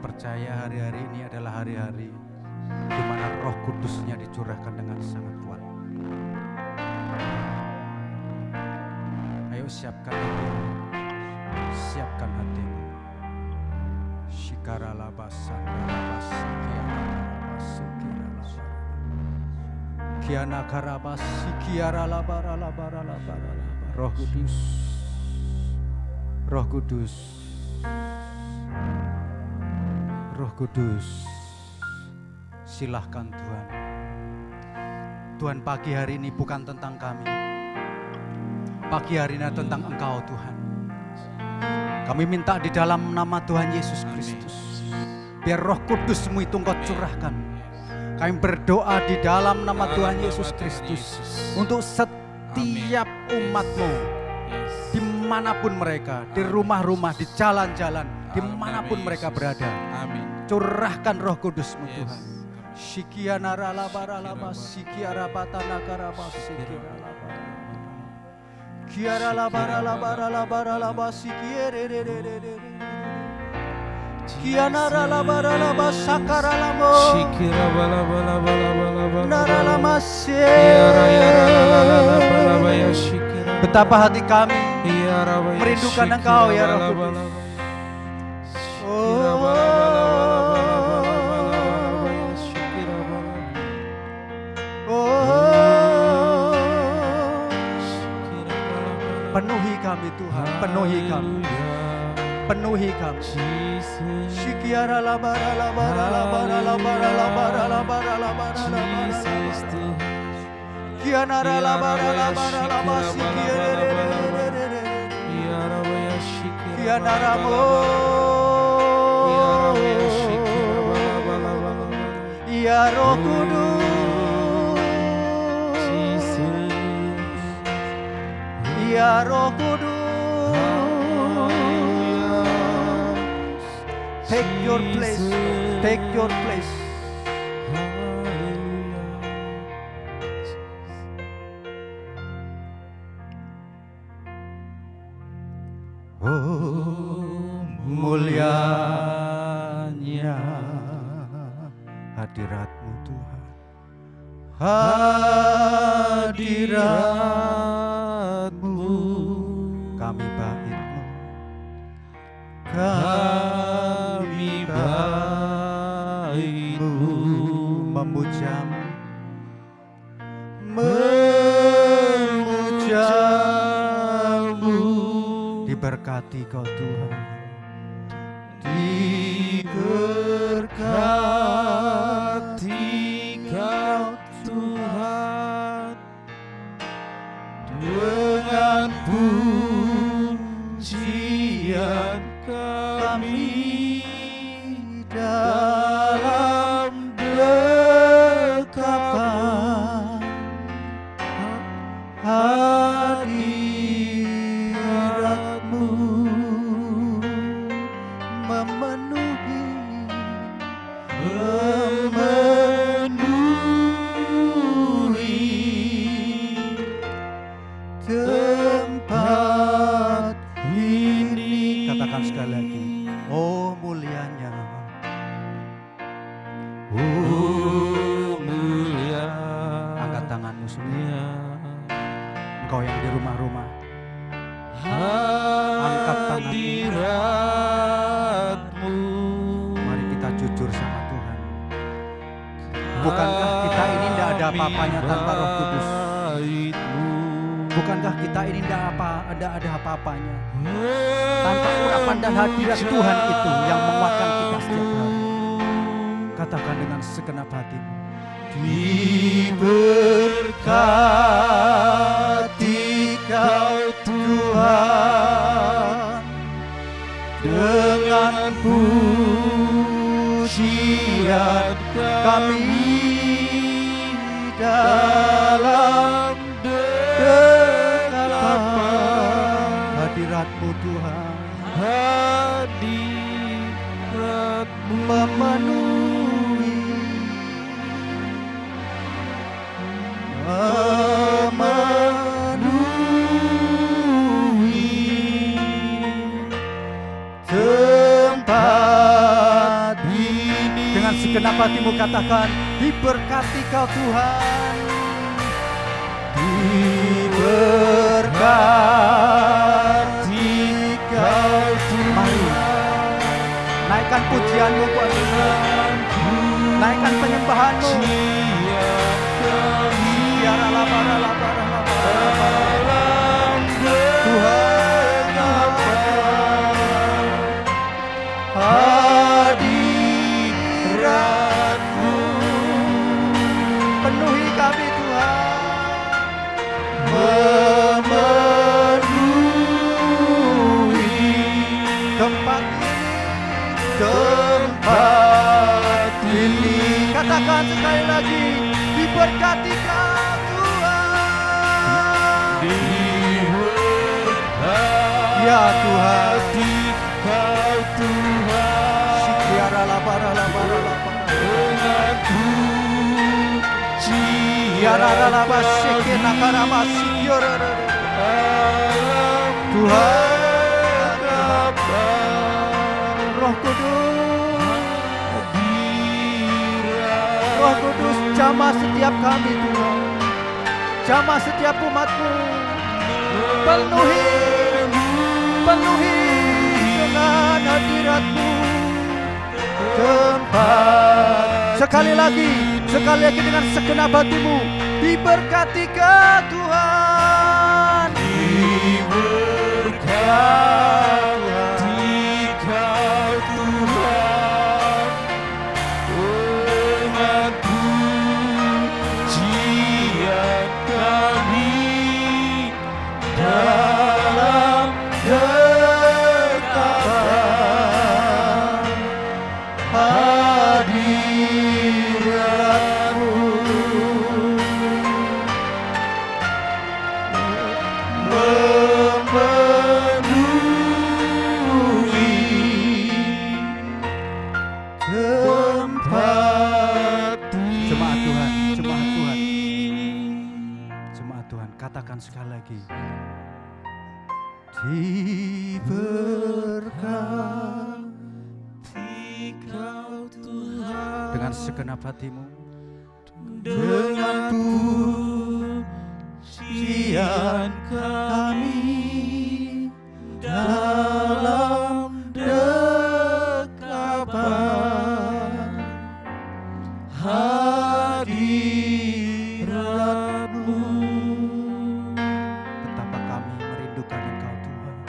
percaya hari-hari ini adalah hari-hari di mana Roh Kudusnya dicurahkan dengan sangat kuat. Ayo siapkan hatimu, siapkan hatimu. Kiana karabas sikiara labara labara labara. Roh Kudus, Roh Kudus, Roh Kudus, silahkan Tuhan. Tuhan, pagi hari ini bukan tentang kami, pagi hari ini tentang Engkau Tuhan. Kami minta di dalam nama Tuhan Yesus Kristus, biar Roh Kudus-Mu itu Engkau curahkan. Kami berdoa di dalam nama Tuhan Yesus Kristus untuk setiap umat-Mu, dimanapun mereka, di rumah-rumah, di jalan-jalan, dimanapun mereka berada. Curahkan Roh Kudus-Mu Tuhan. Sikiana ralaba ralaba sikiara batana karaba sikiara laba. Kiara laba ralaba ralaba ralaba sikiere re re re re. Kiana ralaba ralaba sakara lamo. Sikira bala bala bala bala bala. Naralama se. Betapa hati kami merindukan Engkau ya Roh Kudus. Penuhi kami Tuhan, penuhi kami, penuhi kami. Sikiara labara labara labara labara labara labara labara labara. Kianara labara labara labara sikiere. Kianara mo. Ya Roh Kudus. Ya Roh Kudus, take your place, take your place. Oh, mulianya hadirat-Mu Tuhan, hadirat-Mu. Kami bait-Mu, kami bait-Mu, memuja-Mu, memuja-Mu. Diberkati Kau Tuhan, diberkati Kau Tuhan, dengan pujian kami dalam dekapan hadirat-Mu memenuhi tempat ini. Katakan sekali lagi, oh mulianya, oh mulia. Angkat tanganmu semua, engkau yang di rumah-rumah, angkat tanganmu. Mari kita jujur sama Tuhan. Bukankah kita ini tidak ada apa-apanya tanpa Roh Kudus? Bukankah kita ini tidak ada apa-apanya tanpa urapan dan hadirat Tuhan itu yang menguatkan kita setiap hari? Katakan dengan segenap hatimu, diberkati Kau Tuhan, dengan pujian kami dalam hadirat-Mu Tuhan, hadirat-Mu memenuhi tempat hatimu katakan, diberkati kau Tuhan. Diberkati kau Tuhan. Mari naikkan pujianmu buat Tuhan, naikkan penyembahanmu. Hadiratmu penuhi kami Tuhan, memenuhi tempat ini. Katakan sekali lagi, diberkati kau Tuhan. Ya Tuhan, kau Tuhan. Sikiara labara labara labara. Sikiara labara sikir nakara masikiara. Tuhan, Roh Kudus, Roh Kudus, jamah setiap kami Tuhan, jamah setiap umat-Mu, penuhi dengan hadirat-Mu tempat. Sekali lagi dengan segenap hatimu, diberkati kau Tuhan. Diberkati kau Tuhan, dengan pujian kami dalam dekapan hadirat-Mu, memenuhi tempat ini. Jemaat Tuhan, jemaat Tuhan, jemaat Tuhan, katakan sekali lagi, diberkati kau Tuhan, dengan segenap hatimu, dengan pujian kami dalam dekapan hadirat-Mu. Betapa kami merindukan Engkau Tuhan,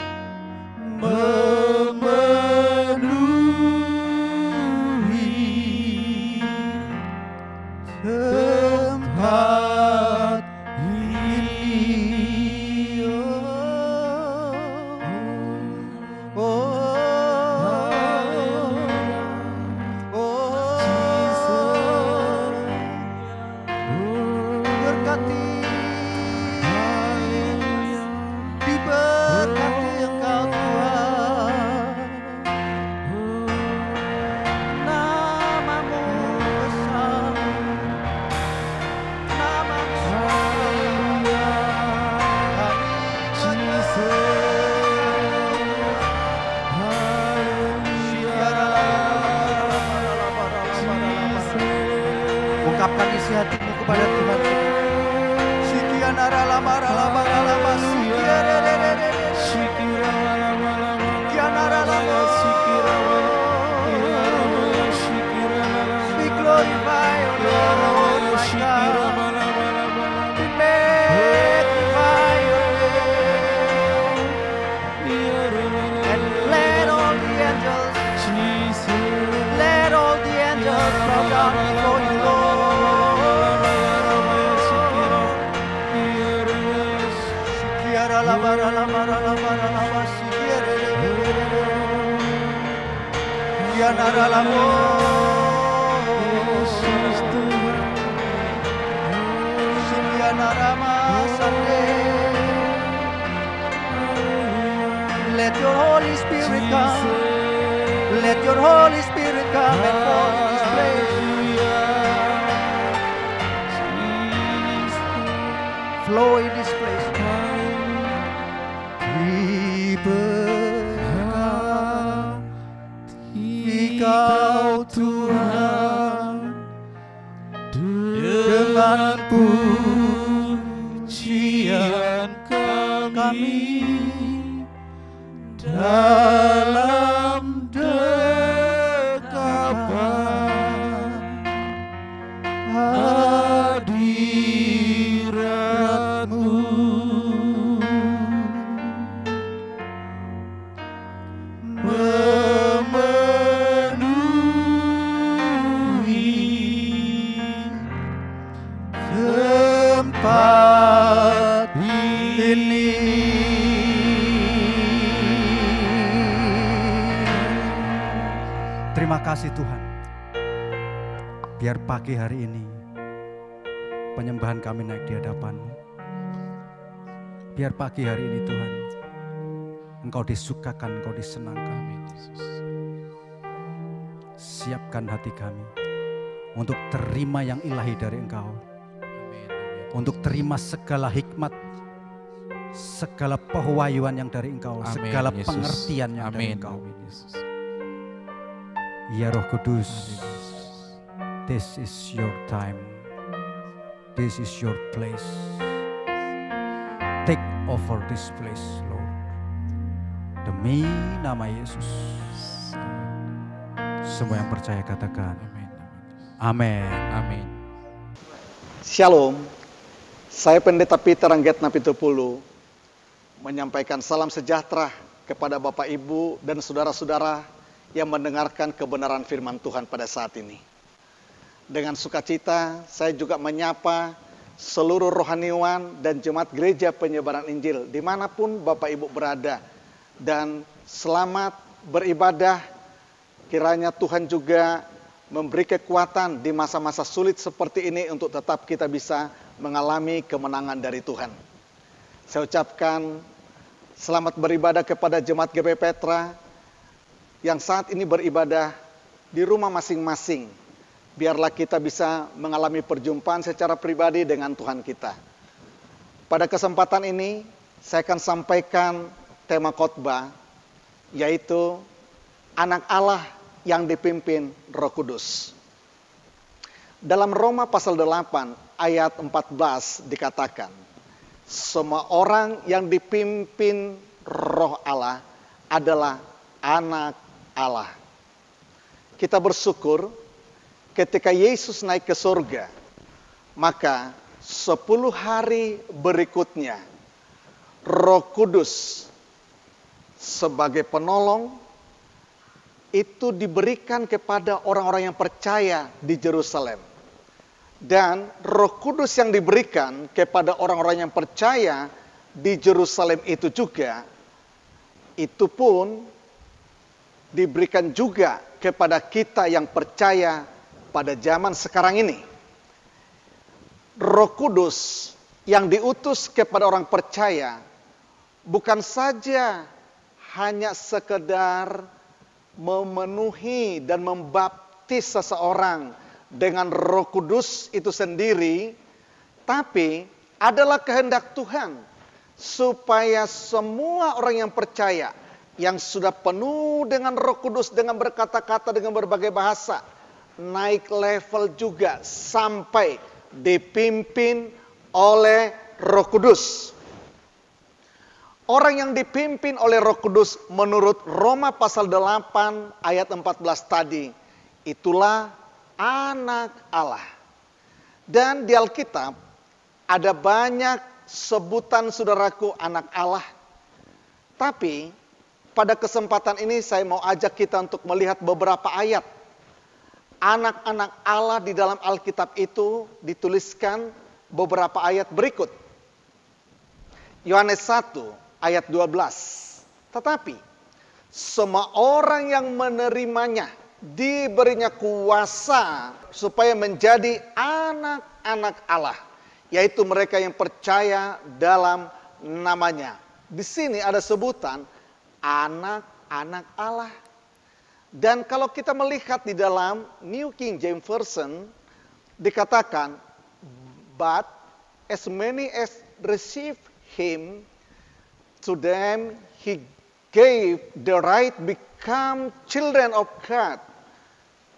memenuhi tempat ini. Diberkati Engkau Tuhan, nama-Mu besar, nama-Mu ungkapkan isi hatimu kepada Tuhan. Sikianara lamara lamara lama sikiara sikianara lama sikiara. We glorify your Lord, my God. We magnify your name. And let all the angels bow down before you, Lord. Lamara lamara lamara lama sikiara sikianara lama sikianara masande. Let your Holy Spirit come, let your Holy Spirit come and fall in this place. Flow in this place. Diberkati kau Tuhan, dengan pujian kami dalam dekapan hadirat-Mu. Tempat ini terima kasih Tuhan. Biar pagi hari ini penyembahan kami naik di hadapan-Mu. Biar pagi hari ini Tuhan Engkau disukakan, Engkau disenangkan. Siapkan hati kami untuk terima yang ilahi dari Engkau. Untuk terima segala hikmat, segala pewahyuan yang dari Engkau, segala pengertian yang dari Engkau. Ya Roh Kudus, this is your time, this is your place. Take over this place, Lord. Demi nama Yesus. Semua yang percaya katakan, amin. Amin. Shalom. Saya Pendeta Peter Anggetna Pitupulu menyampaikan salam sejahtera kepada Bapak Ibu dan saudara-saudara yang mendengarkan kebenaran firman Tuhan pada saat ini. Dengan sukacita saya juga menyapa seluruh rohaniwan dan jemaat gereja penyebaran Injil dimanapun Bapak Ibu berada. Dan selamat beribadah, kiranya Tuhan juga memberi kekuatan di masa-masa sulit seperti ini untuk tetap kita bisa mengalami kemenangan dari Tuhan. Saya ucapkan selamat beribadah kepada jemaat GP Petra yang saat ini beribadah di rumah masing-masing. Biarlah kita bisa mengalami perjumpaan secara pribadi dengan Tuhan kita. Pada kesempatan ini saya akan sampaikan tema khotbah, yaitu anak Allah yang dipimpin Roh Kudus. Dalam Roma pasal 8 ayat 14 dikatakan, semua orang yang dipimpin Roh Allah adalah anak Allah. Kita bersyukur ketika Yesus naik ke surga, maka 10 hari berikutnya Roh Kudus sebagai penolong itu diberikan kepada orang-orang yang percaya di Yerusalem. Dan Roh Kudus yang diberikan kepada orang-orang yang percaya di Yerusalem itu juga, itu pun diberikan juga kepada kita yang percaya pada zaman sekarang ini. Roh Kudus yang diutus kepada orang percaya bukan saja hanya sekedar memenuhi dan membaptis seseorang dengan Roh Kudus itu sendiri, tapi adalah kehendak Tuhan supaya semua orang yang percaya, yang sudah penuh dengan Roh Kudus, dengan berkata-kata, dengan berbagai bahasa, naik level juga sampai dipimpin oleh Roh Kudus. Orang yang dipimpin oleh Roh Kudus menurut Roma pasal 8 ayat 14 tadi, itulah anak Allah. Dan di Alkitab ada banyak sebutan saudaraku anak Allah. Tapi pada kesempatan ini saya mau ajak kita untuk melihat beberapa ayat. Anak-anak Allah di dalam Alkitab itu dituliskan beberapa ayat berikut. Yohanes 1 ayat 12. Tetapi semua orang yang menerimanya diberinya kuasa supaya menjadi anak-anak Allah, yaitu mereka yang percaya dalam namanya. Di sini ada sebutan anak-anak Allah. Dan kalau kita melihat di dalam New King James Version dikatakan, but as many as received him, to them he gave the right become children of God,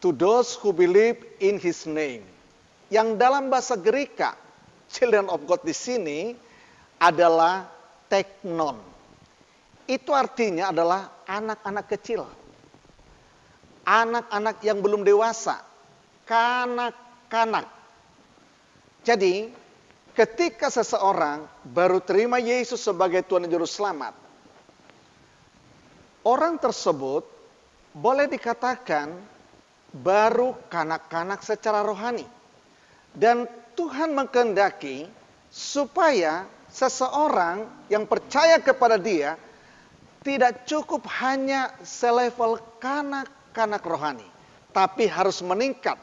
to those who believe in his name. yang dalam bahasa Gerika, children of God di sini adalah teknon. Itu artinya adalah anak-anak kecil. Anak-anak yang belum dewasa. Kanak-kanak. Jadi, ketika seseorang baru terima Yesus sebagai Tuhan dan Juru Selamat, orang tersebut boleh dikatakan baru kanak-kanak secara rohani. Dan Tuhan mengkehendaki supaya seseorang yang percaya kepada Dia tidak cukup hanya selevel kanak-kanak rohani, tapi harus meningkat.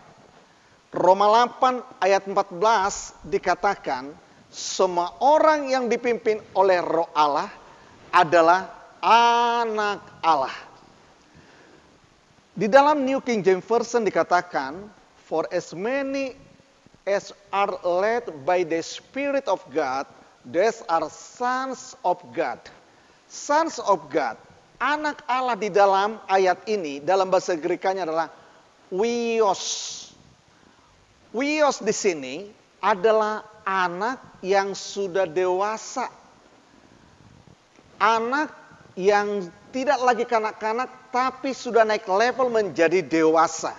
Roma 8 ayat 14 dikatakan, semua orang yang dipimpin oleh Roh Allah adalah anak Allah. Di dalam New King James Version dikatakan, for as many as are led by the Spirit of God, these are sons of God. Sons of God, anak Allah di dalam ayat ini, dalam bahasa Gerikanya adalah Huios. Huios di sini adalah anak yang sudah dewasa. Anak yang tidak lagi kanak-kanak, tapi sudah naik level menjadi dewasa.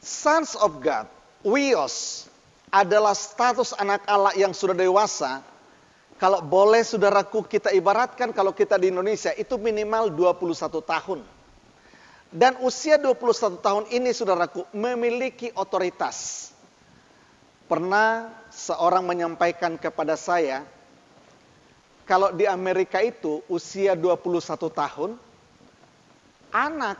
Sons of God, Huios, adalah status anak Allah yang sudah dewasa. Kalau boleh saudaraku kita ibaratkan, kalau kita di Indonesia itu minimal 21 tahun. Dan usia 21 tahun ini saudaraku memiliki otoritas. Pernah seorang menyampaikan kepada saya, kalau di Amerika itu usia 21 tahun, anak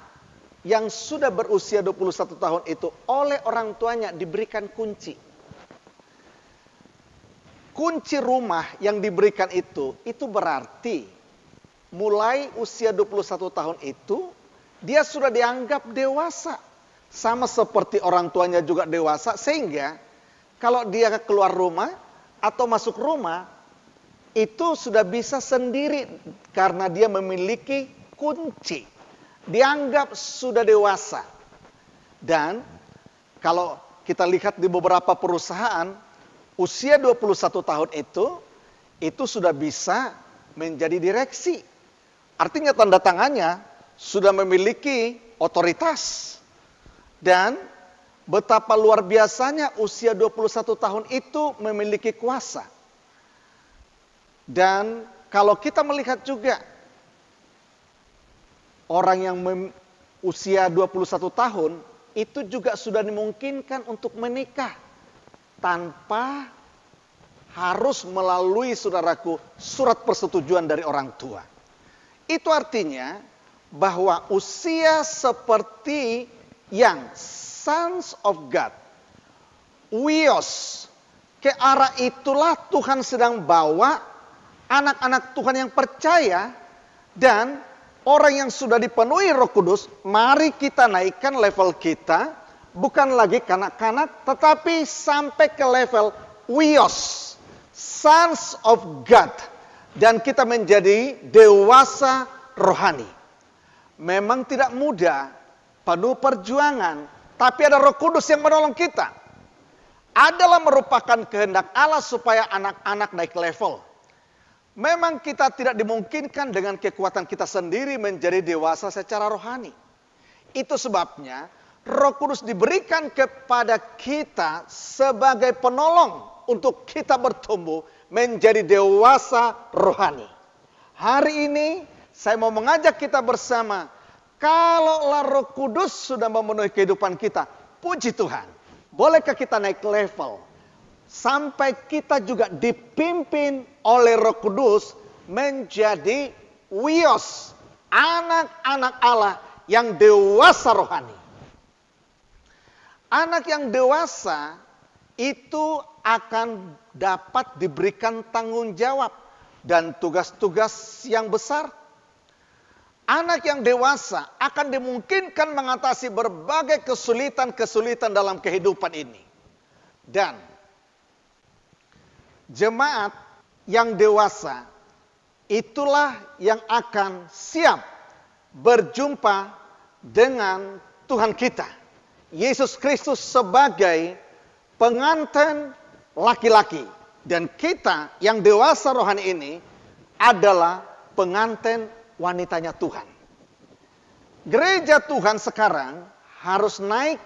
yang sudah berusia 21 tahun itu oleh orang tuanya diberikan kunci. Kunci rumah yang diberikan itu berarti mulai usia 21 tahun itu dia sudah dianggap dewasa. Sama seperti orang tuanya juga dewasa, sehingga kalau dia keluar rumah atau masuk rumah itu sudah bisa sendiri karena dia memiliki kunci. Dianggap sudah dewasa. Dan kalau kita lihat di beberapa perusahaan, usia 21 tahun itu sudah bisa menjadi direksi. Artinya tanda tangannya sudah memiliki otoritas. Dan betapa luar biasanya usia 21 tahun itu memiliki kuasa. Dan kalau kita melihat juga orang yang usia 21 tahun itu juga sudah dimungkinkan untuk menikah tanpa harus melalui saudaraku surat persetujuan dari orang tua. Itu artinya bahwa usia seperti yang sons of God, Huios, ke arah itulah Tuhan sedang bawa anak-anak Tuhan yang percaya dan orang yang sudah dipenuhi Roh Kudus. Mari kita naikkan level kita, bukan lagi kanak-kanak, tetapi sampai ke level Huios, sons of God. Dan kita menjadi dewasa rohani. Memang tidak mudah, penuh perjuangan, tapi ada Roh Kudus yang menolong kita. Adalah merupakan kehendak Allah supaya anak-anak naik level. Memang kita tidak dimungkinkan dengan kekuatan kita sendiri menjadi dewasa secara rohani. Itu sebabnya Roh Kudus diberikan kepada kita sebagai penolong untuk kita bertumbuh menjadi dewasa rohani. Hari ini saya mau mengajak kita bersama, kalaulah Roh Kudus sudah memenuhi kehidupan kita, puji Tuhan, bolehkah kita naik level sampai kita juga dipimpin oleh Roh Kudus menjadi Huios, anak-anak Allah yang dewasa rohani. Anak yang dewasa itu akan dapat diberikan tanggung jawab dan tugas-tugas yang besar. Anak yang dewasa akan dimungkinkan mengatasi berbagai kesulitan-kesulitan dalam kehidupan ini. Dan jemaat yang dewasa itulah yang akan siap berjumpa dengan Tuhan kita, Yesus Kristus, sebagai pengantin laki-laki. Dan kita yang dewasa rohani ini adalah pengantin wanitanya Tuhan. Gereja Tuhan sekarang harus naik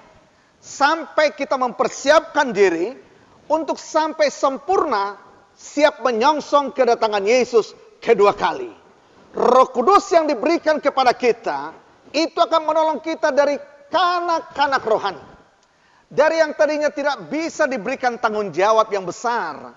sampai kita mempersiapkan diri untuk sampai sempurna, siap menyongsong kedatangan Yesus kedua kali. Roh Kudus yang diberikan kepada kita, itu akan menolong kita dari kanak-kanak rohani. Dari yang tadinya tidak bisa diberikan tanggung jawab yang besar,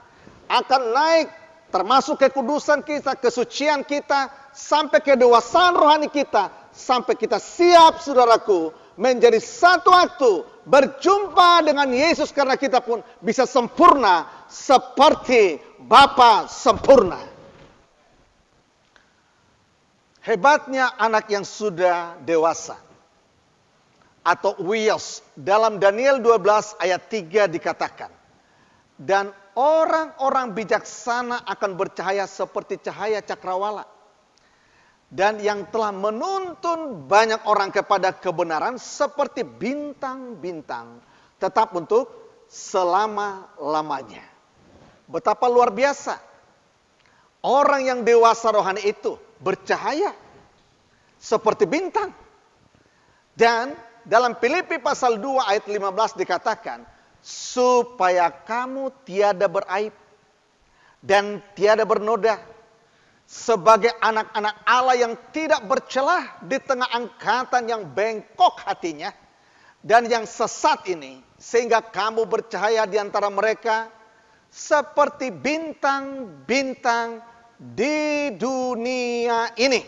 akan naik termasuk kekudusan kita, kesucian kita, sampai kedewasaan rohani kita, sampai kita siap, saudaraku, menjadi satu waktu berjumpa dengan Yesus, karena kita pun bisa sempurna seperti Bapa sempurna. Hebatnya anak yang sudah dewasa atau wios, dalam Daniel 12 ayat 3 dikatakan, dan orang-orang bijaksana akan bercahaya seperti cahaya cakrawala, dan yang telah menuntun banyak orang kepada kebenaran seperti bintang-bintang, tetap untuk selama-lamanya. Betapa luar biasa orang yang dewasa rohani itu bercahaya seperti bintang. Dan dalam Filipi pasal 2 ayat 15 dikatakan, supaya kamu tiada beraib dan tiada bernoda, sebagai anak-anak Allah yang tidak bercelah di tengah angkatan yang bengkok hatinya dan yang sesat ini, sehingga kamu bercahaya di antara mereka seperti bintang-bintang di dunia ini.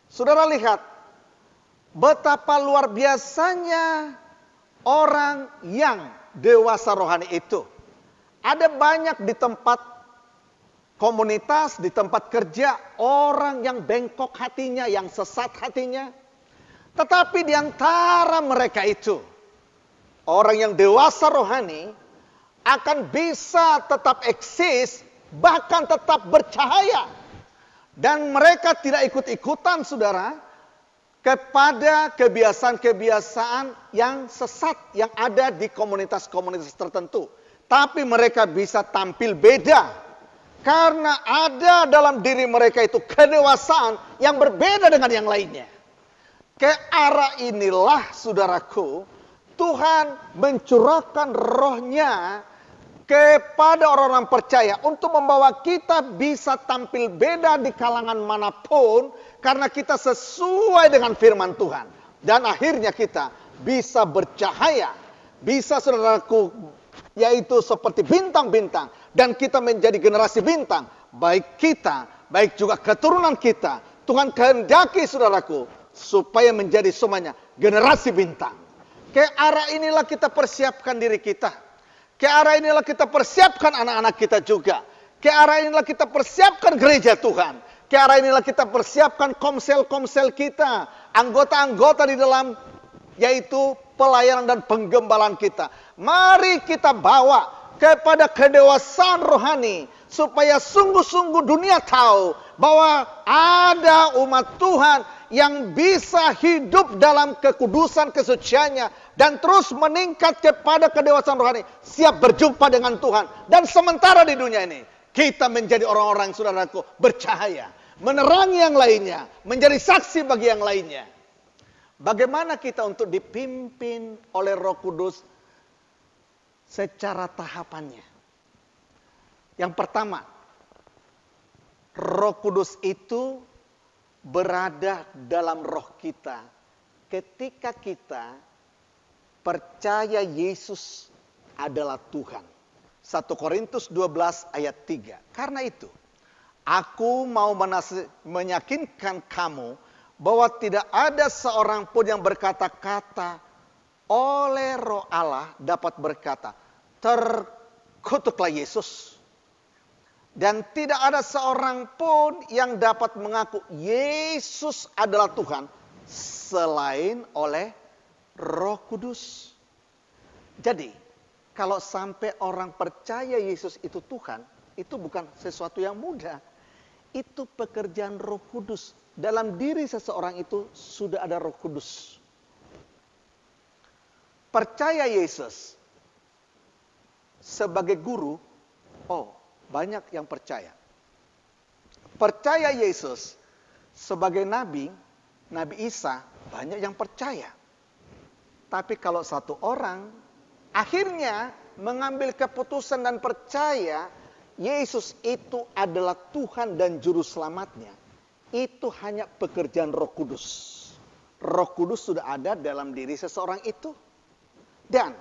Saudara lihat betapa luar biasanya orang yang dewasa rohani itu. Ada banyak di tempat komunitas, di tempat kerja, orang yang bengkok hatinya, yang sesat hatinya. Tetapi di antara mereka itu, orang yang dewasa rohani akan bisa tetap eksis, bahkan tetap bercahaya. Dan mereka tidak ikut-ikutan, saudara, kepada kebiasaan-kebiasaan yang sesat yang ada di komunitas-komunitas tertentu. Tapi mereka bisa tampil beda. Karena ada dalam diri mereka itu kedewasaan yang berbeda dengan yang lainnya. Ke arah inilah, saudaraku, Tuhan mencurahkan rohnya kepada orang-orang percaya untuk membawa kita bisa tampil beda di kalangan manapun, karena kita sesuai dengan firman Tuhan. Dan akhirnya kita bisa bercahaya, bisa, saudaraku, yaitu seperti bintang-bintang. Dan kita menjadi generasi bintang. Baik kita, baik juga keturunan kita. Tuhan kehendaki, saudaraku, supaya menjadi semuanya generasi bintang. Ke arah inilah kita persiapkan diri kita. Ke arah inilah kita persiapkan anak-anak kita juga. Ke arah inilah kita persiapkan gereja Tuhan. Ke arah inilah kita persiapkan komsel-komsel kita. Anggota-anggota di dalam, yaitu pelayanan dan penggembalaan kita. Mari kita bawa kepada kedewasaan rohani, supaya sungguh-sungguh dunia tahu bahwa ada umat Tuhan yang bisa hidup dalam kekudusan kesuciannya dan terus meningkat kepada kedewasaan rohani, siap berjumpa dengan Tuhan. Dan sementara di dunia ini kita menjadi orang-orang, saudaraku, bercahaya, menerangi yang lainnya, menjadi saksi bagi yang lainnya. Bagaimana kita untuk dipimpin oleh Roh Kudus secara tahapannya? Yang pertama, Roh Kudus itu berada dalam roh kita ketika kita percaya Yesus adalah Tuhan. 1 Korintus 12 ayat 3. Karena itu, aku mau meyakinkan kamu bahwa tidak ada seorang pun yang berkata-kata oleh Roh Allah dapat berkata, terkutuklah Yesus. Dan tidak ada seorang pun yang dapat mengaku Yesus adalah Tuhan selain oleh Roh Kudus. Jadi, kalau sampai orang percaya Yesus itu Tuhan, itu bukan sesuatu yang mudah. Itu pekerjaan Roh Kudus. Dalam diri seseorang itu sudah ada Roh Kudus. Percaya Yesus sebagai guru, banyak yang percaya. Percaya Yesus sebagai Nabi, Nabi Isa, banyak yang percaya. Tapi kalau satu orang akhirnya mengambil keputusan dan percaya Yesus itu adalah Tuhan dan Juru Selamatnya, itu hanya pekerjaan Roh Kudus. Roh Kudus sudah ada dalam diri seseorang itu. Dan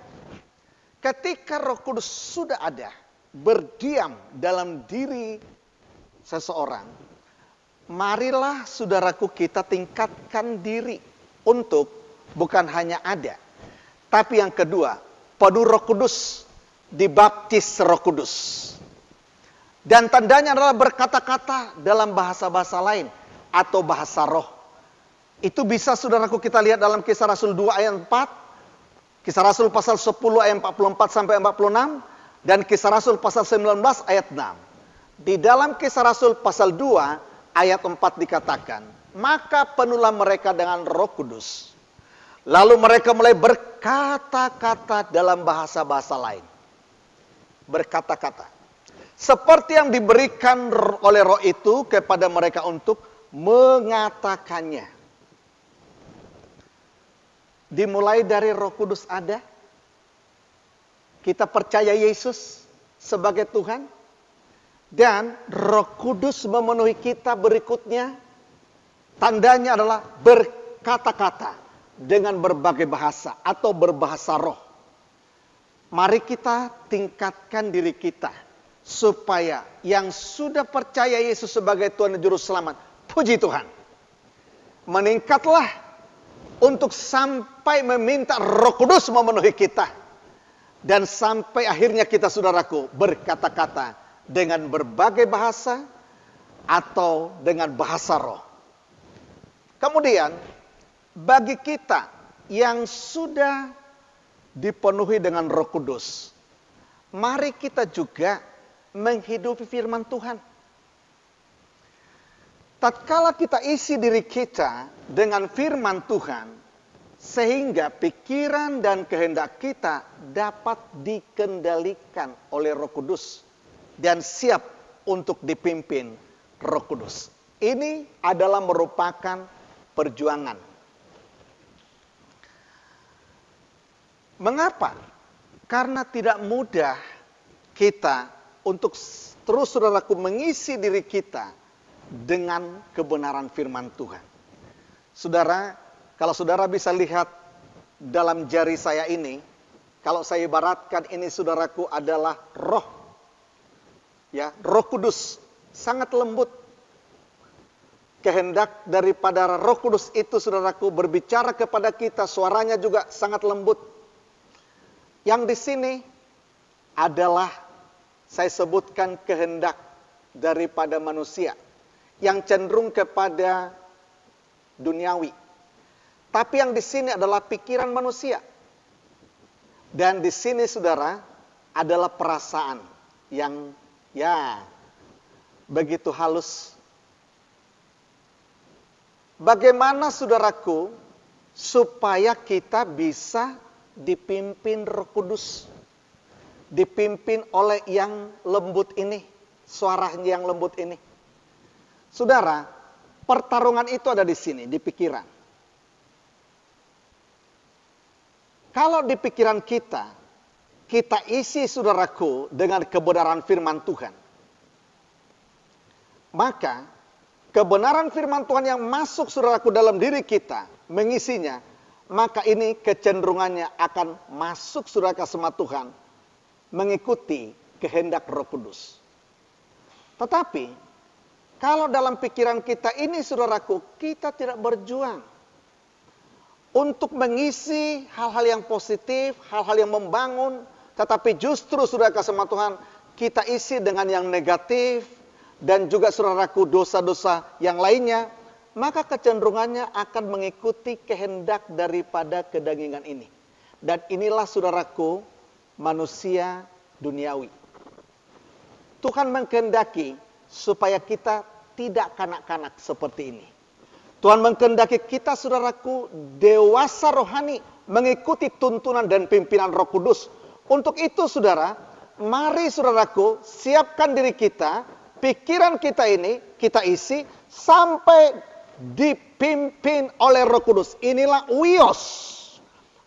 ketika Roh Kudus sudah ada, berdiam dalam diri seseorang, marilah saudaraku kita tingkatkan diri untuk bukan hanya ada, tapi yang kedua, penuh Roh Kudus, dibaptis Roh Kudus. Dan tandanya adalah berkata-kata dalam bahasa-bahasa lain atau bahasa roh. Itu bisa saudaraku kita lihat dalam Kisah Rasul 2 ayat 4, Kisah Rasul pasal 10 ayat 44 sampai 46, dan Kisah Rasul pasal 19 ayat 6. Di dalam Kisah Rasul pasal 2 ayat 4 dikatakan, maka penuhlah mereka dengan Roh Kudus. Lalu mereka mulai berkata-kata dalam bahasa-bahasa lain. Berkata-kata. Seperti yang diberikan oleh Roh itu kepada mereka untuk mengatakannya. Dimulai dari Roh Kudus ada. Kita percaya Yesus sebagai Tuhan. Dan Roh Kudus memenuhi kita berikutnya. Tandanya adalah berkata-kata dengan berbagai bahasa atau berbahasa roh. Mari kita tingkatkan diri kita supaya yang sudah percaya Yesus sebagai Tuhan dan Juru Selamat, puji Tuhan, meningkatlah untuk sampai meminta Roh Kudus memenuhi kita. Dan sampai akhirnya kita, saudaraku, berkata-kata dengan berbagai bahasa atau dengan bahasa roh. Kemudian, bagi kita yang sudah dipenuhi dengan Roh Kudus, mari kita juga menghidupi firman Tuhan. Tatkala kita isi diri kita dengan firman Tuhan, sehingga pikiran dan kehendak kita dapat dikendalikan oleh Roh Kudus dan siap untuk dipimpin Roh Kudus. Ini adalah merupakan perjuangan. Mengapa? Karena tidak mudah kita untuk terus, saudaraku, mengisi diri kita dengan kebenaran firman Tuhan. Saudara, kalau saudara bisa lihat dalam jari saya ini, kalau saya ibaratkan ini, saudaraku, adalah roh. Ya, Roh Kudus sangat lembut. Kehendak daripada Roh Kudus itu, saudaraku, berbicara kepada kita, suaranya juga sangat lembut. Yang di sini adalah saya sebutkan kehendak daripada manusia yang cenderung kepada duniawi. Tapi yang di sini adalah pikiran manusia. Dan di sini, saudara, adalah perasaan yang begitu halus. Bagaimana, saudaraku, supaya kita bisa dipimpin Roh Kudus? Dipimpin oleh yang lembut ini, suaranya yang lembut ini. Saudara, pertarungan itu ada di sini, di pikiran. Kalau di pikiran kita isi, saudaraku, dengan kebenaran firman Tuhan, maka kebenaran firman Tuhan yang masuk, saudaraku, dalam diri kita, mengisinya, maka ini kecenderungannya akan masuk, saudara, ke sama Tuhan, mengikuti kehendak Roh Kudus. Tetapi kalau dalam pikiran kita ini, saudaraku, kita tidak berjuang untuk mengisi hal-hal yang positif, hal-hal yang membangun, tetapi justru, saudara, sama Tuhan, kita isi dengan yang negatif dan juga, saudaraku, dosa-dosa yang lainnya, maka kecenderungannya akan mengikuti kehendak daripada kedagingan ini. Dan inilah, saudaraku, manusia duniawi. Tuhan mengkehendaki supaya kita tidak kanak-kanak seperti ini. Tuhan mengkehendaki kita, saudaraku, dewasa rohani, mengikuti tuntunan dan pimpinan Roh Kudus. Untuk itu, saudara, mari saudaraku, siapkan diri kita, pikiran kita ini, kita isi sampai dipimpin oleh Roh Kudus. Inilah Wios.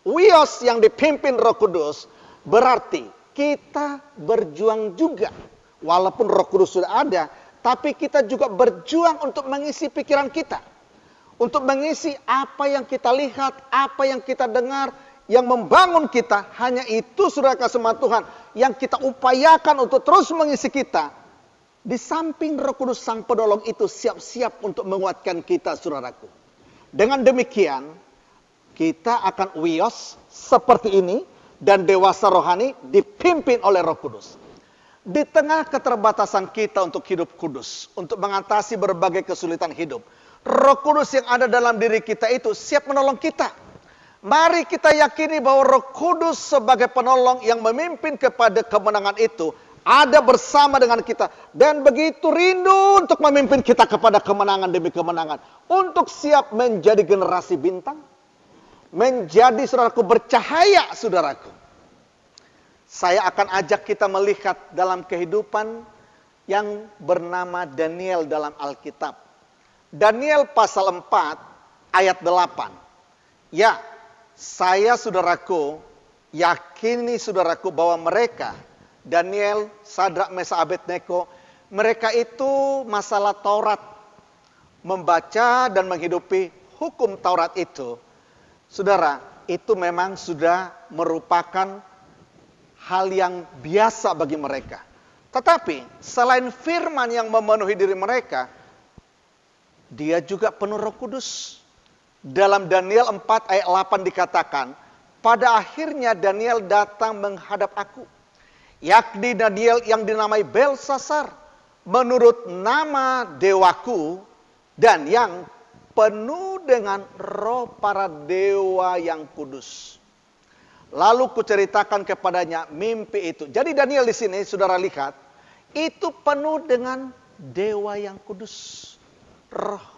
Wios yang dipimpin Roh Kudus, berarti kita berjuang juga. Walaupun Roh Kudus sudah ada, tapi kita juga berjuang untuk mengisi pikiran kita. Untuk mengisi apa yang kita lihat, apa yang kita dengar, yang membangun kita. Hanya itu saudara kasih Tuhan yang kita upayakan untuk terus mengisi kita. Di samping Roh Kudus Sang Penolong itu siap-siap untuk menguatkan kita, saudaraku. Dengan demikian, kita akan wios seperti ini dan dewasa rohani dipimpin oleh Roh Kudus. Di tengah keterbatasan kita untuk hidup kudus, untuk mengatasi berbagai kesulitan hidup, Roh Kudus yang ada dalam diri kita itu siap menolong kita. Mari kita yakini bahwa Roh Kudus sebagai penolong yang memimpin kepada kemenangan itu ada bersama dengan kita. Dan begitu rindu untuk memimpin kita kepada kemenangan demi kemenangan. Untuk siap menjadi generasi bintang. Menjadi saudaraku bercahaya saudaraku. Saya akan ajak kita melihat dalam kehidupan yang bernama Daniel dalam Alkitab. Daniel pasal 4 ayat 8. Ya, saya saudaraku yakini saudaraku bahwa mereka, Daniel, Sadrak, Mesak, Abednego, mereka itu masalah Taurat, membaca dan menghidupi hukum Taurat itu, saudara, itu memang sudah merupakan hal yang biasa bagi mereka. Tetapi selain firman yang memenuhi diri mereka, dia juga penuh Roh Kudus. Dalam Daniel 4 ayat 8 dikatakan, pada akhirnya Daniel datang menghadap aku, yakni Daniel yang dinamai Belsasar, menurut nama dewaku, dan yang penuh dengan roh para dewa yang kudus. Lalu kuceritakan kepadanya mimpi itu. Jadi Daniel di sini, saudara lihat, itu penuh dengan dewa yang kudus, roh.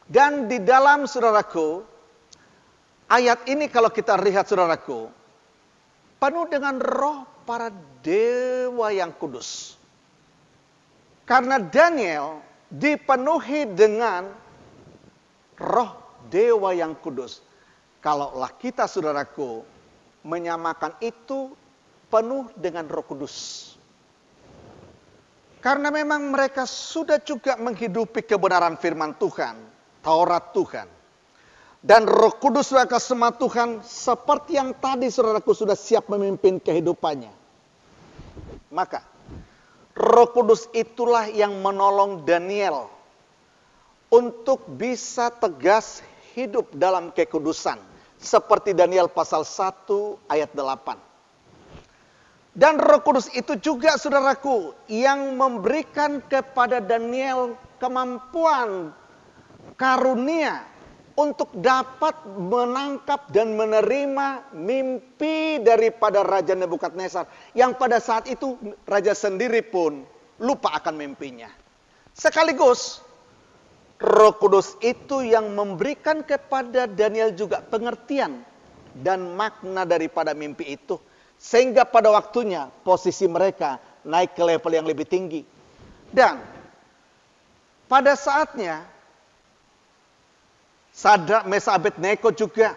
Dan di dalam saudaraku, ayat ini kalau kita lihat saudaraku, penuh dengan roh para dewa yang kudus. Karena Daniel dipenuhi dengan roh dewa yang kudus. Kalaulah kita saudaraku menyamakan itu penuh dengan Roh Kudus. Karena memang mereka sudah juga menghidupi kebenaran firman Tuhan, Taurat Tuhan. Dan Roh Kudus saudara kasih Tuhan seperti yang tadi saudaraku sudah siap memimpin kehidupannya. Maka Roh Kudus itulah yang menolong Daniel untuk bisa tegas hidup dalam kekudusan. Seperti Daniel pasal 1 ayat 8. Dan Roh Kudus itu juga saudaraku yang memberikan kepada Daniel kemampuan, karunia untuk dapat menangkap dan menerima mimpi daripada Raja Nebukadnezar. Yang pada saat itu raja sendiri pun lupa akan mimpinya. Sekaligus Roh Kudus itu yang memberikan kepada Daniel juga pengertian dan makna daripada mimpi itu. Sehingga pada waktunya posisi mereka naik ke level yang lebih tinggi. Dan pada saatnya Sadrak, Mesak, Abednego juga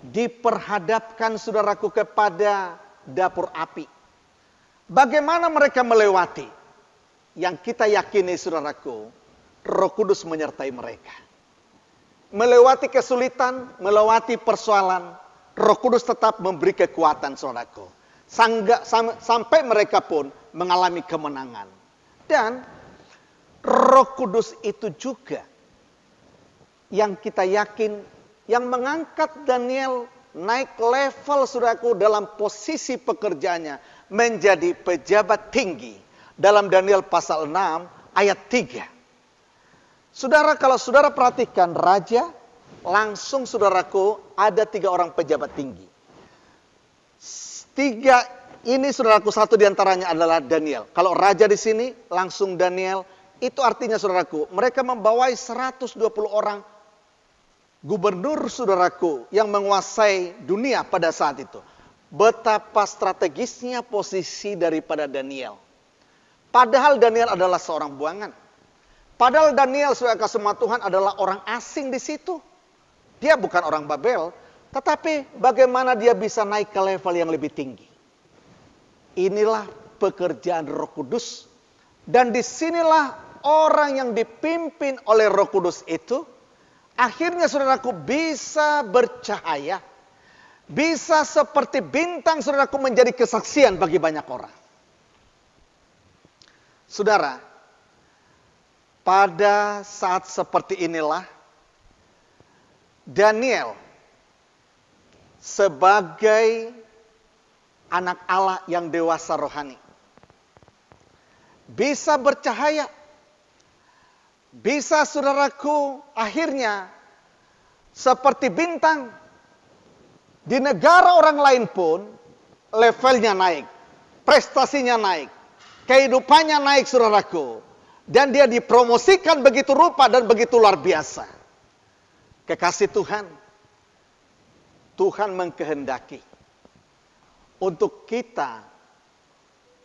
diperhadapkan saudaraku kepada dapur api. Bagaimana mereka melewati? Yang kita yakini saudaraku, Roh Kudus menyertai mereka. Melewati kesulitan, melewati persoalan, Roh Kudus tetap memberi kekuatan saudaraku. Sampai mereka pun mengalami kemenangan. Dan Roh Kudus itu juga yang kita yakin, yang mengangkat Daniel naik level saudaraku dalam posisi pekerjaannya menjadi pejabat tinggi. Dalam Daniel pasal 6 ayat 3. Saudara, kalau saudara perhatikan raja, langsung saudaraku ada 3 orang pejabat tinggi. 3 ini saudaraku, satu diantaranya adalah Daniel. Kalau raja di sini langsung Daniel, itu artinya saudaraku, mereka membawai 120 orang gubernur saudaraku yang menguasai dunia pada saat itu. betapa strategisnya posisi daripada Daniel. Padahal Daniel adalah seorang buangan. Padahal Daniel sebagai kasih Tuhan adalah orang asing di situ. Dia bukan orang Babel, tetapi bagaimana dia bisa naik ke level yang lebih tinggi. Inilah pekerjaan Roh Kudus. Dan disinilah orang yang dipimpin oleh Roh Kudus itu, akhirnya saudaraku bisa bercahaya. Bisa seperti bintang saudaraku menjadi kesaksian bagi banyak orang. Saudara, pada saat seperti inilah, Daniel sebagai anak Allah yang dewasa rohani bisa bercahaya. Bisa saudaraku akhirnya seperti bintang. Di negara orang lain pun levelnya naik, prestasinya naik, kehidupannya naik saudaraku. Dan dia dipromosikan begitu rupa dan begitu luar biasa. Kekasih Tuhan, Tuhan mengkehendaki untuk kita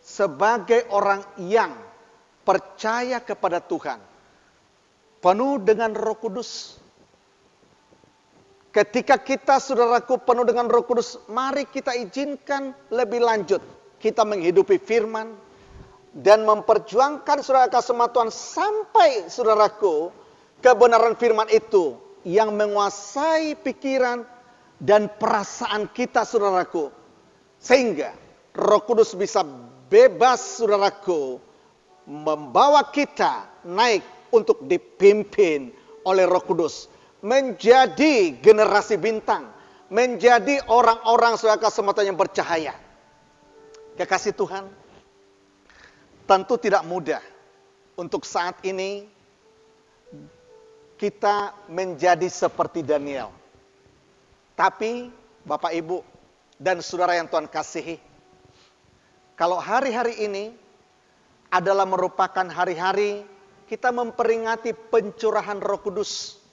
sebagai orang yang percaya kepada Tuhan, penuh dengan Roh Kudus. Ketika kita saudaraku penuh dengan Roh Kudus, mari kita izinkan lebih lanjut kita menghidupi firman dan memperjuangkan saudara kasih Tuhan sampai saudaraku kebenaran firman itu yang menguasai pikiran dan perasaan kita saudaraku, sehingga Roh Kudus bisa bebas saudaraku membawa kita naik untuk dipimpin oleh Roh Kudus. Menjadi generasi bintang, menjadi orang-orang saudara semata yang bercahaya. Kekasih Tuhan, tentu tidak mudah untuk saat ini kita menjadi seperti Daniel. Tapi Bapak Ibu dan saudara yang Tuhan kasihi, kalau hari-hari ini adalah merupakan hari-hari kita memperingati pencurahan Roh Kudus.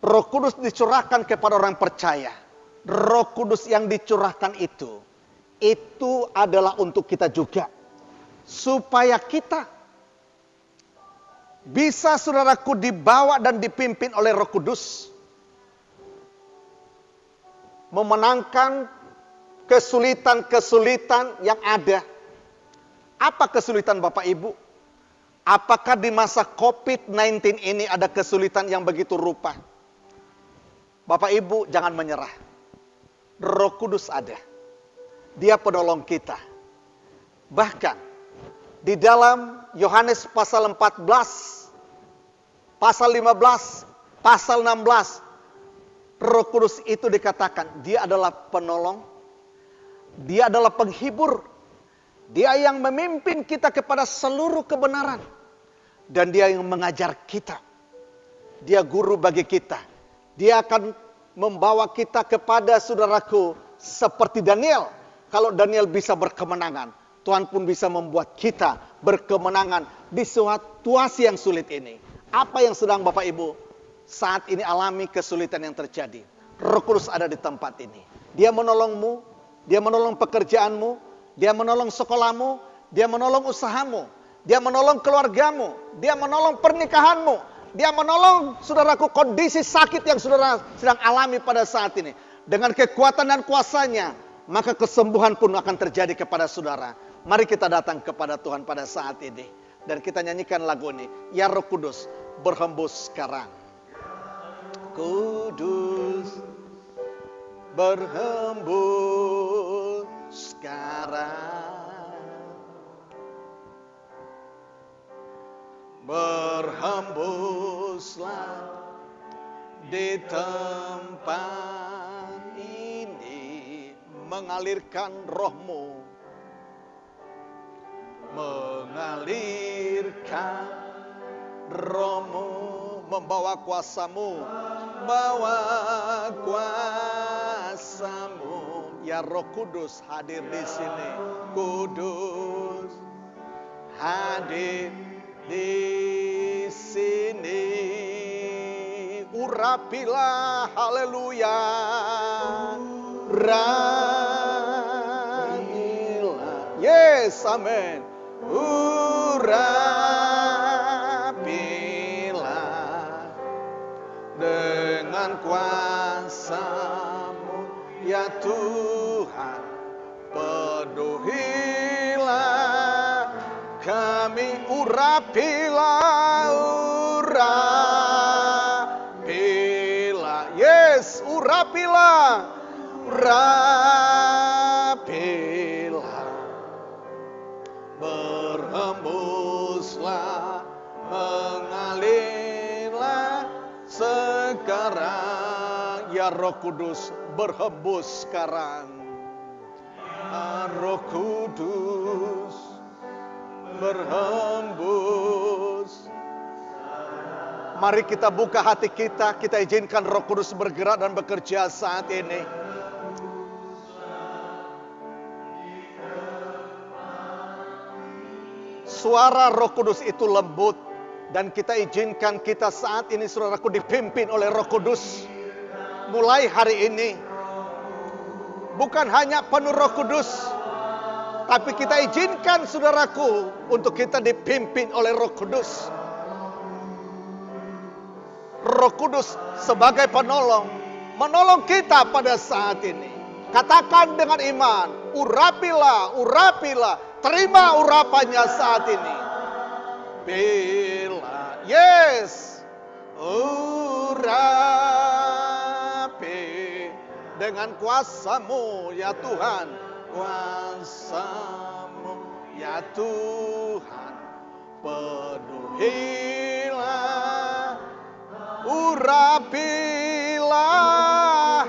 Roh Kudus dicurahkan kepada orang percaya. Roh Kudus yang dicurahkan itu adalah untuk kita juga. Supaya kita bisa saudaraku dibawa dan dipimpin oleh Roh Kudus. Memenangkan kesulitan-kesulitan yang ada. Apa kesulitan Bapak Ibu? Apakah di masa COVID-19 ini ada kesulitan yang begitu rupa? Bapak Ibu jangan menyerah. Roh Kudus ada. Dia penolong kita. Bahkan di dalam Yohanes pasal 14, pasal 15, pasal 16, Roh Kudus itu dikatakan dia adalah penolong, dia adalah penghibur, dia yang memimpin kita kepada seluruh kebenaran, dan dia yang mengajar kita. Dia guru bagi kita. Dia akan membawa kita kepada saudaraku seperti Daniel. Kalau Daniel bisa berkemenangan, Tuhan pun bisa membuat kita berkemenangan di situasi yang sulit ini. Apa yang sedang Bapak Ibu saat ini alami kesulitan yang terjadi? Roh Kudus ada di tempat ini. Dia menolongmu, dia menolong pekerjaanmu, dia menolong sekolahmu, dia menolong usahamu, dia menolong keluargamu, dia menolong pernikahanmu. Dia menolong saudaraku kondisi sakit yang saudara sedang alami pada saat ini. Dengan kekuatan dan kuasanya, maka kesembuhan pun akan terjadi kepada saudara. Mari kita datang kepada Tuhan pada saat ini. Dan kita nyanyikan lagu ini. Ya Roh Kudus, berhembus sekarang. Kudus, berhembus sekarang. Berhembuslah di tempat ini, mengalirkan rohmu, mengalirkan rohmu, membawa kuasamu, bawa kuasamu. Ya Roh Kudus hadir di sini, Kudus hadir di sini. Urapilah, haleluya, urapilah. Yes, amin. Urapilah dengan kuasa-Mu ya Tuhan. Penuhilah kami, urapilah, urapilah. Yes, urapilah, urapilah. Berhembuslah, mengalirlah sekarang. Ya Roh Kudus, berhembus sekarang. Roh Kudus, berhembus. Mari kita buka hati kita, kita izinkan Roh Kudus bergerak dan bekerja saat ini. Suara Roh Kudus itu lembut, dan kita izinkan kita saat ini, saudaraku, dipimpin oleh Roh Kudus. Mulai hari ini, bukan hanya penuh Roh Kudus, tapi kita izinkan, saudaraku, untuk kita dipimpin oleh Roh Kudus. Roh Kudus sebagai penolong, menolong kita pada saat ini. Katakan dengan iman, urapilah, urapilah. Terima urapannya saat ini. Bila, yes, urapi dengan kuasa-Mu ya Tuhan. Kuasa-Mu ya Tuhan. Penuhilah, urapilah,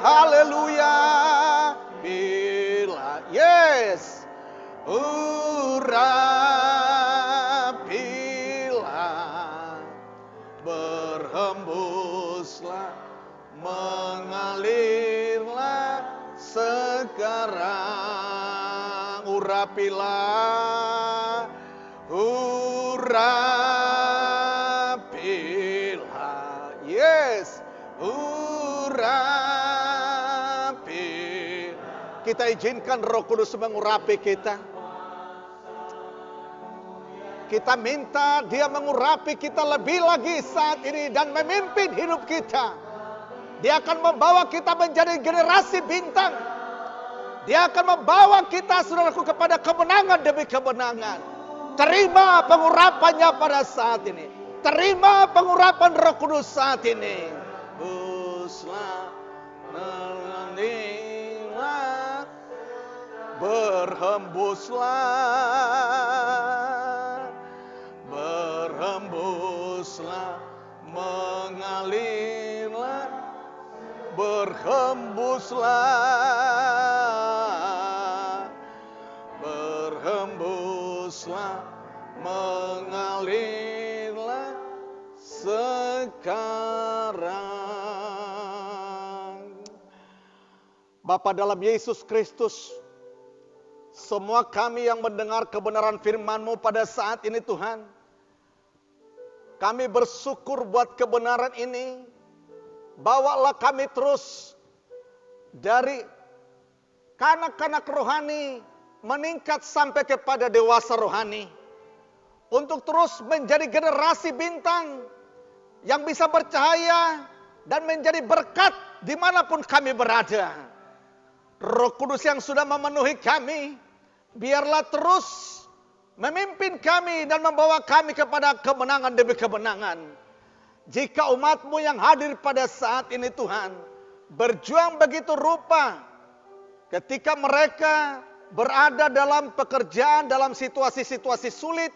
haleluya. Bila, yes, urapilah, berhembuslah, mengalirlah sekarang. Urapilah, urapilah, yes, urapi. Kita izinkan Roh Kudus mengurapi kita. Kita minta Dia mengurapi kita lebih lagi saat ini dan memimpin hidup kita. Dia akan membawa kita menjadi generasi bintang. Dia akan membawa kita, saudaraku, kepada kemenangan demi kemenangan. Terima pengurapannya pada saat ini. Terima pengurapan Roh Kudus saat ini. Berhembuslah, berhembuslah, mengalirlah, berhembuslah, berhembuslah, mengalirlah sekarang. Bapa dalam Yesus Kristus, semua kami yang mendengar kebenaran firman-Mu pada saat ini Tuhan, kami bersyukur buat kebenaran ini. Bawalah kami terus dari kanak-kanak rohani meningkat sampai kepada dewasa rohani. Untuk terus menjadi generasi bintang yang bisa bercahaya dan menjadi berkat dimanapun kami berada. Roh Kudus yang sudah memenuhi kami, biarlah terus memimpin kami dan membawa kami kepada kemenangan demi kemenangan. Jika umat-Mu yang hadir pada saat ini Tuhan, berjuang begitu rupa, ketika mereka berada dalam pekerjaan, dalam situasi-situasi sulit,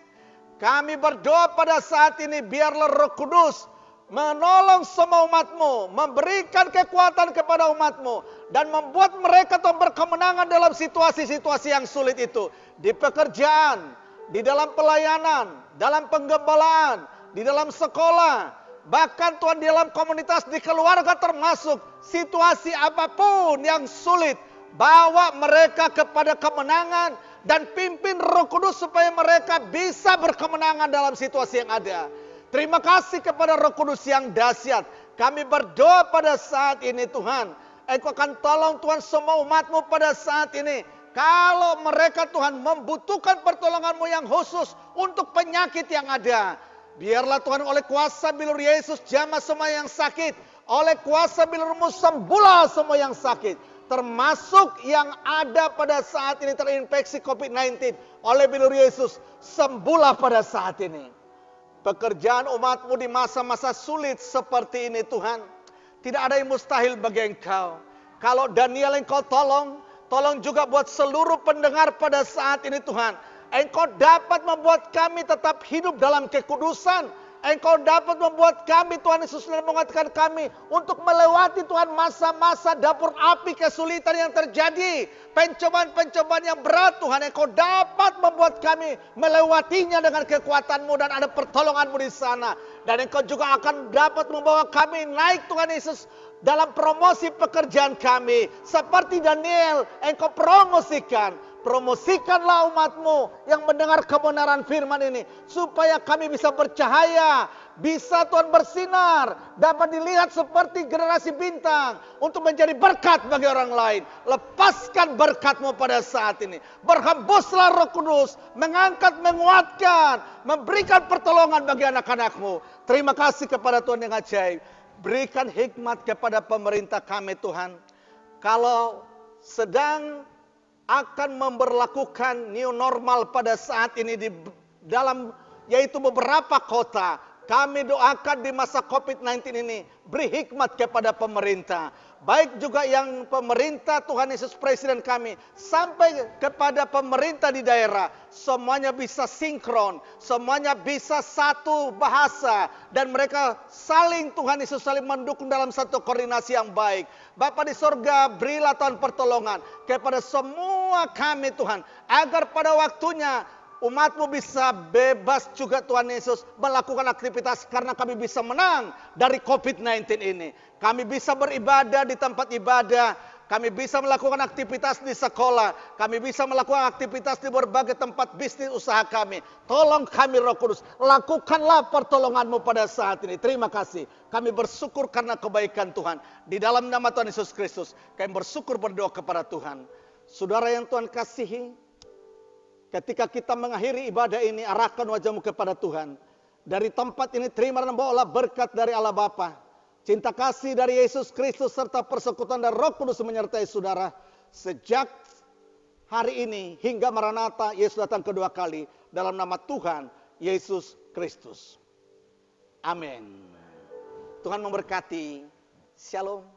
kami berdoa pada saat ini, biarlah Roh Kudus menolong semua umat-Mu, memberikan kekuatan kepada umat-Mu, dan membuat mereka berkemenangan dalam situasi-situasi yang sulit itu. Di pekerjaan, di dalam pelayanan, dalam penggembalaan, di dalam sekolah, bahkan Tuhan di dalam komunitas, di keluarga termasuk, situasi apapun yang sulit, bawa mereka kepada kemenangan dan pimpin Roh Kudus supaya mereka bisa berkemenangan dalam situasi yang ada. Terima kasih kepada Roh Kudus yang dahsyat. Kami berdoa pada saat ini Tuhan, Engkau akan tolong Tuhan semua umat-Mu pada saat ini. Kalau mereka Tuhan membutuhkan pertolongan-Mu yang khusus untuk penyakit yang ada. Biarlah Tuhan oleh kuasa bilur Yesus jamah semua yang sakit. Oleh kuasa bilur-Mu sembuhlah semua yang sakit. Termasuk yang ada pada saat ini terinfeksi COVID-19. Oleh bilur Yesus sembuhlah pada saat ini. Pekerjaan umat-Mu di masa-masa sulit seperti ini Tuhan. Tidak ada yang mustahil bagi Engkau. Kalau Daniel Engkau tolong juga buat seluruh pendengar pada saat ini Tuhan. Engkau dapat membuat kami tetap hidup dalam kekudusan. Engkau dapat membuat kami Tuhan Yesus dan menguatkan kami untuk melewati Tuhan masa-masa dapur api kesulitan yang terjadi. Pencobaan-pencobaan yang berat Tuhan. Engkau dapat membuat kami melewatinya dengan kekuatan-Mu dan ada pertolongan-Mu di sana. Dan Engkau juga akan dapat membawa kami naik Tuhan Yesus dalam promosi pekerjaan kami. Seperti Daniel, Engkau promosikanlah umat-Mu yang mendengar kebenaran firman ini. Supaya kami bisa bercahaya, bisa Tuhan bersinar, dapat dilihat seperti generasi bintang. Untuk menjadi berkat bagi orang lain. Lepaskan berkat-Mu pada saat ini. Berhembuslah Roh Kudus, mengangkat, menguatkan, memberikan pertolongan bagi anak-anak-Mu. Terima kasih kepada Tuhan yang ajaib. Berikan hikmat kepada pemerintah kami Tuhan. Kalau sedang akan memberlakukan new normal pada saat ini di dalam yaitu beberapa kota. Kami doakan di masa COVID-19 ini beri hikmat kepada pemerintah. Baik juga yang pemerintah Tuhan Yesus Presiden kami sampai kepada pemerintah di daerah. Semuanya bisa sinkron, semuanya bisa satu bahasa. Dan mereka saling Tuhan Yesus saling mendukung dalam satu koordinasi yang baik. Bapa di sorga berilah Tuhan pertolongan kepada semua kami Tuhan. Agar pada waktunya umat-Mu bisa bebas juga Tuhan Yesus melakukan aktivitas karena kami bisa menang dari COVID-19 ini. Kami bisa beribadah di tempat ibadah, kami bisa melakukan aktivitas di sekolah, kami bisa melakukan aktivitas di berbagai tempat bisnis usaha kami. Tolong kami Roh Kudus, lakukanlah pertolongan-Mu pada saat ini. Terima kasih. Kami bersyukur karena kebaikan Tuhan. Di dalam nama Tuhan Yesus Kristus, kami bersyukur berdoa kepada Tuhan. Saudara yang Tuhan kasihi, ketika kita mengakhiri ibadah ini, arahkan wajah-Mu kepada Tuhan. Dari tempat ini terima dan bawalah berkat dari Allah Bapa, cinta kasih dari Yesus Kristus, serta persekutuan dari Roh Kudus menyertai saudara. Sejak hari ini hingga Maranatha, Yesus datang kedua kali. Dalam nama Tuhan Yesus Kristus. Amin. Tuhan memberkati. Shalom.